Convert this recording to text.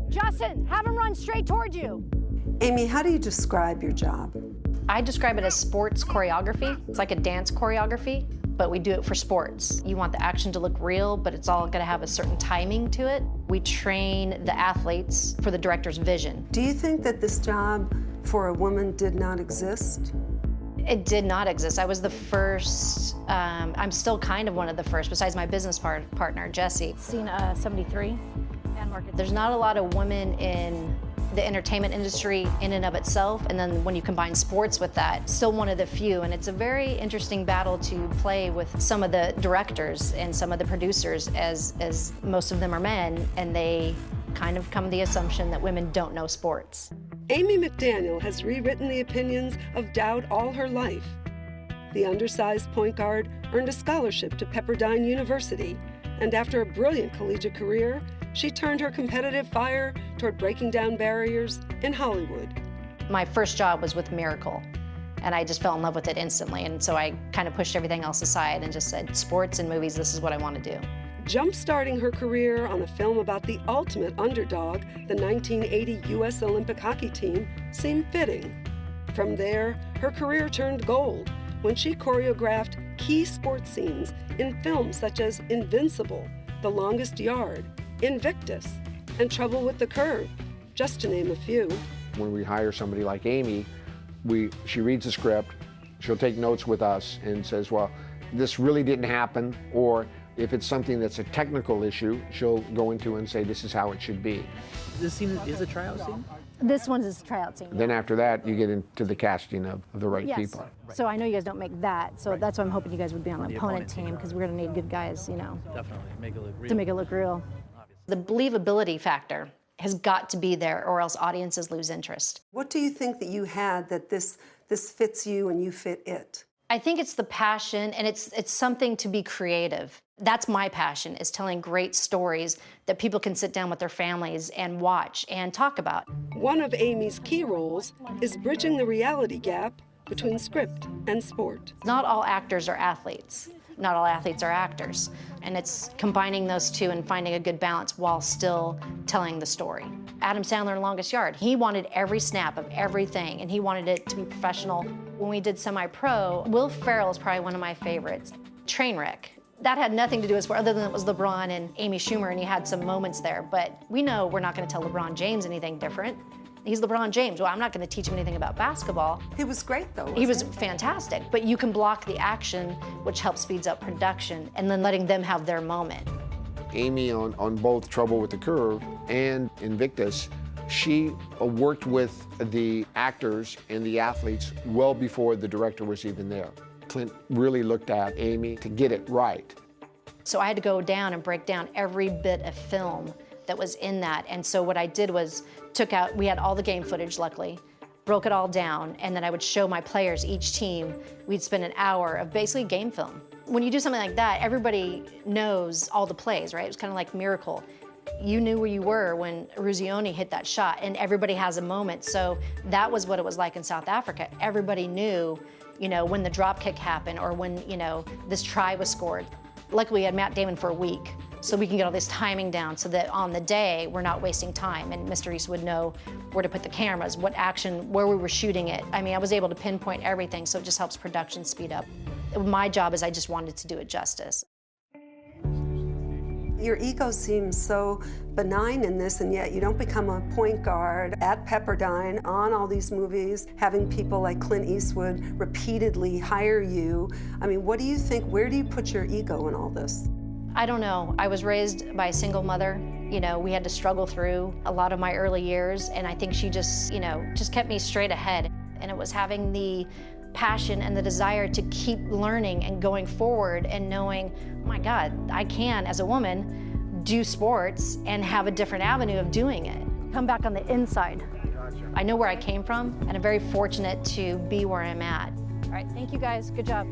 Justin, have him run straight towards you. Aimee, how do you describe your job? I describe it as sports choreography. It's like a dance choreography, but we do it for sports. You want the action to look real, but it's all gonna have a certain timing to it. We train the athletes for the director's vision. Do you think that this job for a woman did not exist? It did not exist. I was the first, I'm still kind of one of the first, besides my business partner, Jessie. Seen 73 and market. There's not a lot of women in the entertainment industry in and of itself, and then when you combine sports with that, still one of the few, and it's a very interesting battle to play with some of the directors and some of the producers, as most of them are men, and they kind of come to the assumption that women don't know sports. Aimee McDaniel has rewritten the opinions of doubt all her life. The undersized point guard earned a scholarship to Pepperdine University, and after a brilliant collegiate career, she turned her competitive fire toward breaking down barriers in Hollywood. My first job was with Miracle, and I just fell in love with it instantly, and so I kind of pushed everything else aside and just said, sports and movies, this is what I want to do. Jump-starting her career on a film about the ultimate underdog, the 1980 U.S. Olympic hockey team, seemed fitting. From there, her career turned gold when she choreographed key sports scenes in films such as Invincible, The Longest Yard, Invictus, and Trouble with the Curve, just to name a few. When we hire somebody like Aimee, she reads the script, she'll take notes with us and says, well, this really didn't happen, or if it's something that's a technical issue, she'll go into and say, this is how it should be. This scene is a tryout scene? This one's a tryout scene. Then after that, you get into the casting of the right Yes. people. So I know you guys don't make that, so that's why I'm hoping you guys would be on the opponent team, because we're gonna need good guys, you know, Definitely, make it look real. to make it look real. The believability factor has got to be there, or else audiences lose interest. What do you think that you had that this fits you and you fit it? I think it's the passion, and it's something to be creative. That's my passion, is telling great stories that people can sit down with their families and watch and talk about. One of Aimee's key roles is bridging the reality gap between script and sport. Not all actors are athletes. Not all athletes are actors. And it's combining those two and finding a good balance while still telling the story. Adam Sandler in Longest Yard, he wanted every snap of everything, and he wanted it to be professional. When we did Semi-Pro, Will Ferrell is probably one of my favorites. Trainwreck. That had nothing to do with sport, other than it was LeBron and Amy Schumer, and he had some moments there. But we know we're not going to tell LeBron James anything different. He's LeBron James. Well, I'm not going to teach him anything about basketball. He was great, though. He was fantastic. But you can block the action, which helps speeds up production, and then letting them have their moment. Aimee on both Trouble with the Curve and Invictus, she worked with the actors and the athletes well before the director was even there. Clint really looked at Aimee to get it right. So I had to go down and break down every bit of film that was in that. And so what I did was we had all the game footage, luckily, broke it all down, and then I would show my players, each team, we'd spend an hour of basically game film. When you do something like that, everybody knows all the plays, right? It was kind of like Miracle. You knew where you were when Ruzioni hit that shot, and everybody has a moment. So that was what it was like in South Africa. Everybody knew, you know, when the drop kick happened or when, you know, this try was scored. Luckily, we had Matt Damon for a week, so we can get all this timing down so that on the day, we're not wasting time, and Mr. East would know where to put the cameras, what action, where we were shooting it. I mean, I was able to pinpoint everything, so it just helps production speed up. My job is I just wanted to do it justice. Your ego seems so benign in this, and yet you don't become a point guard at Pepperdine on all these movies, having people like Clint Eastwood repeatedly hire you. I mean, what do you think, where do you put your ego in all this? I don't know. I was raised by a single mother. You know, we had to struggle through a lot of my early years, and I think she just, you know, just kept me straight ahead. And it was having the passion and the desire to keep learning and going forward and knowing, oh my God, I can, as a woman, do sports and have a different avenue of doing it. Come back on the inside. I know where I came from, and I'm very fortunate to be where I'm at. All right, thank you guys, good job.